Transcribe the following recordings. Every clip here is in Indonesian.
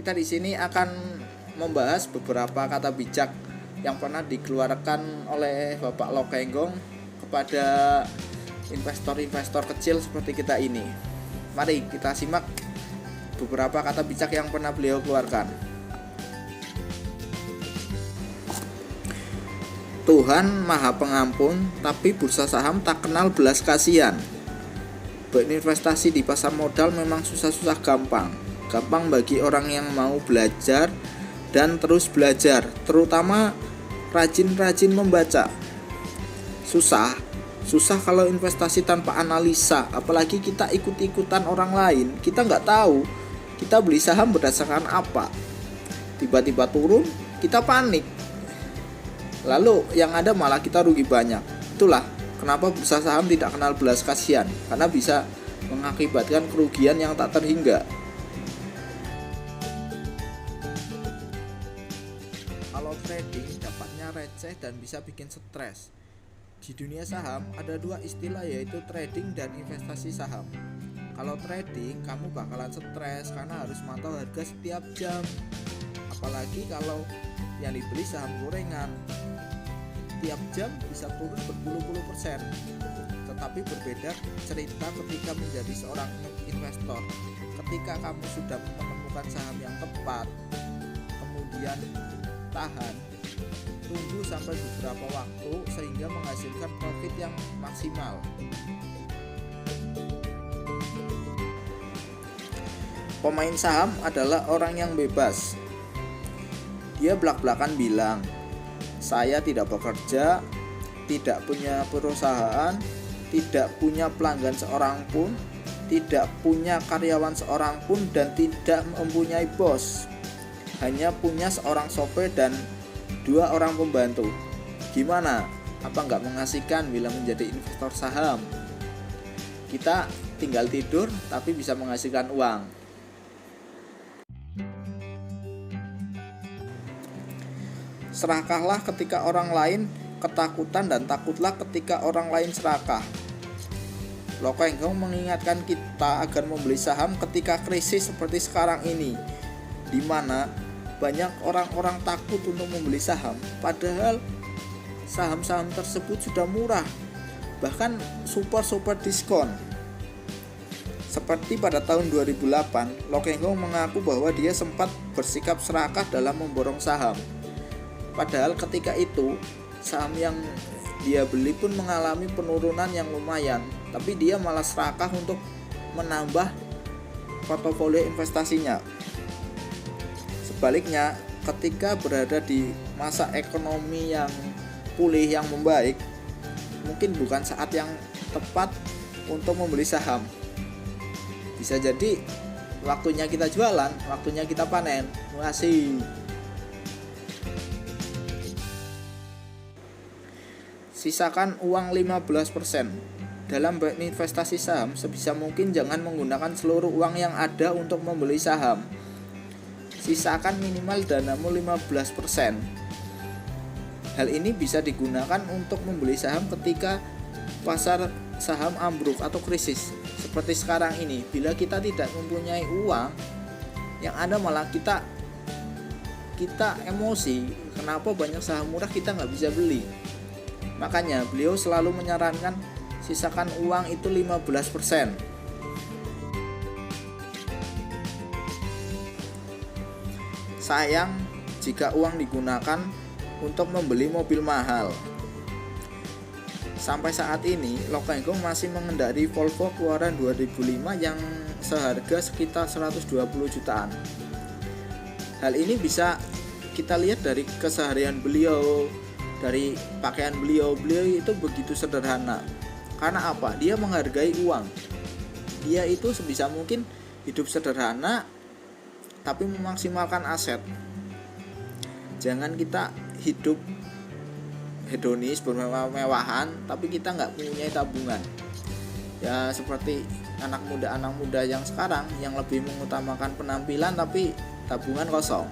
Kita di sini akan membahas beberapa kata bijak yang pernah dikeluarkan oleh Bapak Lokenggong kepada investor-investor kecil seperti kita ini. Mari kita simak beberapa kata bijak yang pernah beliau keluarkan. Tuhan Maha Pengampun, tapi bursa saham tak kenal belas kasihan. Berinvestasi di pasar modal memang susah-susah gampang. Gampang bagi orang yang mau belajar dan terus belajar, terutama rajin-rajin membaca. Susah kalau investasi tanpa analisa, apalagi kita ikut-ikutan orang lain. Kita nggak tahu kita beli saham berdasarkan apa. Tiba-tiba turun, kita panik. Lalu yang ada malah kita rugi banyak. Itulah kenapa bursa saham tidak kenal belas kasihan, karena bisa mengakibatkan kerugian yang tak terhingga. Kalau trading dapatnya receh dan bisa bikin stres. Di dunia saham ada dua istilah, yaitu trading dan investasi saham. Kalau trading kamu bakalan stres karena harus mantau harga setiap jam. Apalagi kalau yang dibeli saham gorengan, tiap jam bisa turun berpuluh-puluh%. Tetapi berbeda cerita ketika menjadi seorang investor. Ketika kamu sudah menemukan saham yang tepat, kemudian tahan, tunggu sampai beberapa waktu sehingga menghasilkan profit yang maksimal. Pemain saham adalah orang yang bebas. Dia belak-belakan bilang, saya tidak bekerja, tidak punya perusahaan, tidak punya pelanggan seorang pun, tidak punya karyawan seorang pun, dan tidak mempunyai bos. Hanya punya seorang sopir dan 2 orang pembantu. Gimana? Apa nggak mengasihkan bila menjadi investor saham? Kita tinggal tidur tapi bisa menghasilkan uang. Serakahlah ketika orang lain ketakutan dan takutlah ketika orang lain serakah. Lokenggong mengingatkan kita agar membeli saham ketika krisis seperti sekarang ini, di mana banyak orang-orang takut untuk membeli saham, padahal saham-saham tersebut sudah murah, bahkan super diskon. Seperti pada tahun 2008, Lokenggong mengaku bahwa dia sempat bersikap serakah dalam memborong saham. Padahal ketika itu saham yang dia beli pun mengalami penurunan yang lumayan, tapi dia malah serakah untuk menambah portofolio investasinya. Sebaliknya, ketika berada di masa ekonomi yang pulih, yang membaik, mungkin bukan saat yang tepat untuk membeli saham. Bisa jadi waktunya kita jualan, waktunya kita panen. Terima kasih. Sisakan uang 15%. Dalam berinvestasi saham, sebisa mungkin jangan menggunakan seluruh uang yang ada untuk membeli saham. Sisakan minimal danamu 15%. Hal ini bisa digunakan untuk membeli saham ketika pasar saham ambruk atau krisis seperti sekarang ini. Bila kita tidak mempunyai uang, yang ada malah kita emosi. Kenapa banyak saham murah kita nggak bisa beli? Makanya beliau selalu menyarankan sisakan uang itu 15%. Sayang jika uang digunakan untuk membeli mobil mahal. Sampai saat ini Lokenggong masih mengendarai Volvo keluaran 2005 yang seharga sekitar 120 jutaan. Hal ini bisa kita lihat dari keseharian beliau, dari pakaian beliau itu begitu sederhana. Karena apa? Dia menghargai uang. Dia itu sebisa mungkin hidup sederhana tapi memaksimalkan aset. Jangan kita hidup hedonis, bermewah-mewahan, tapi kita nggak punya tabungan. Ya seperti anak muda yang sekarang yang lebih mengutamakan penampilan tapi tabungan kosong.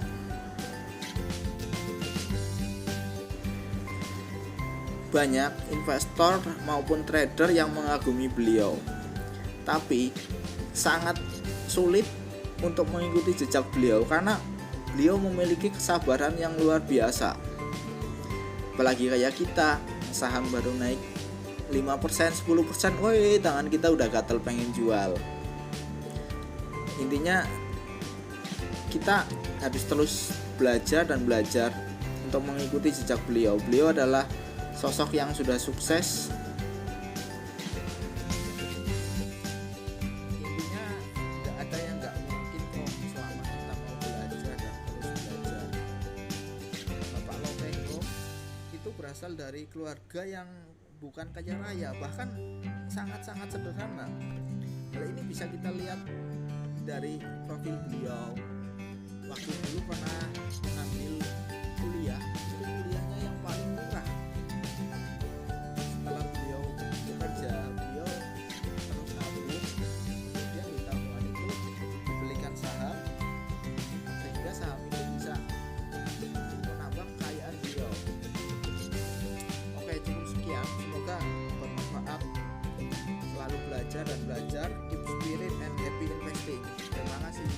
Banyak investor maupun trader yang mengagumi beliau, tapi sangat sulit untuk mengikuti jejak beliau karena beliau memiliki kesabaran yang luar biasa. Apalagi kayak kita, saham baru naik 5%, 10%, woi tangan kita udah gatel pengen jual. Intinya kita harus terus belajar dan belajar untuk mengikuti jejak beliau. Beliau adalah sosok yang sudah sukses. Intinya tidak ada yang nggak mungkin kok selama kita mau belajar dan terus belajar. Bapak Lopengko itu berasal dari keluarga yang bukan kaya raya, bahkan sangat-sangat sederhana. Hal ini bisa kita lihat dari profil beliau. Waktu dulu pernah mengambil kuliah, itu kuliahnya yang paling murah. Setelah beliau bekerja, beliau terus nabung, kemudian di tabungan itu dibelikan saham, sehingga saham itu bisa menambah kekayaan beliau. Oke, cukup sekian, semoga bermanfaat. Selalu belajar dan belajar, keep spirit and happy investing. Terima kasih.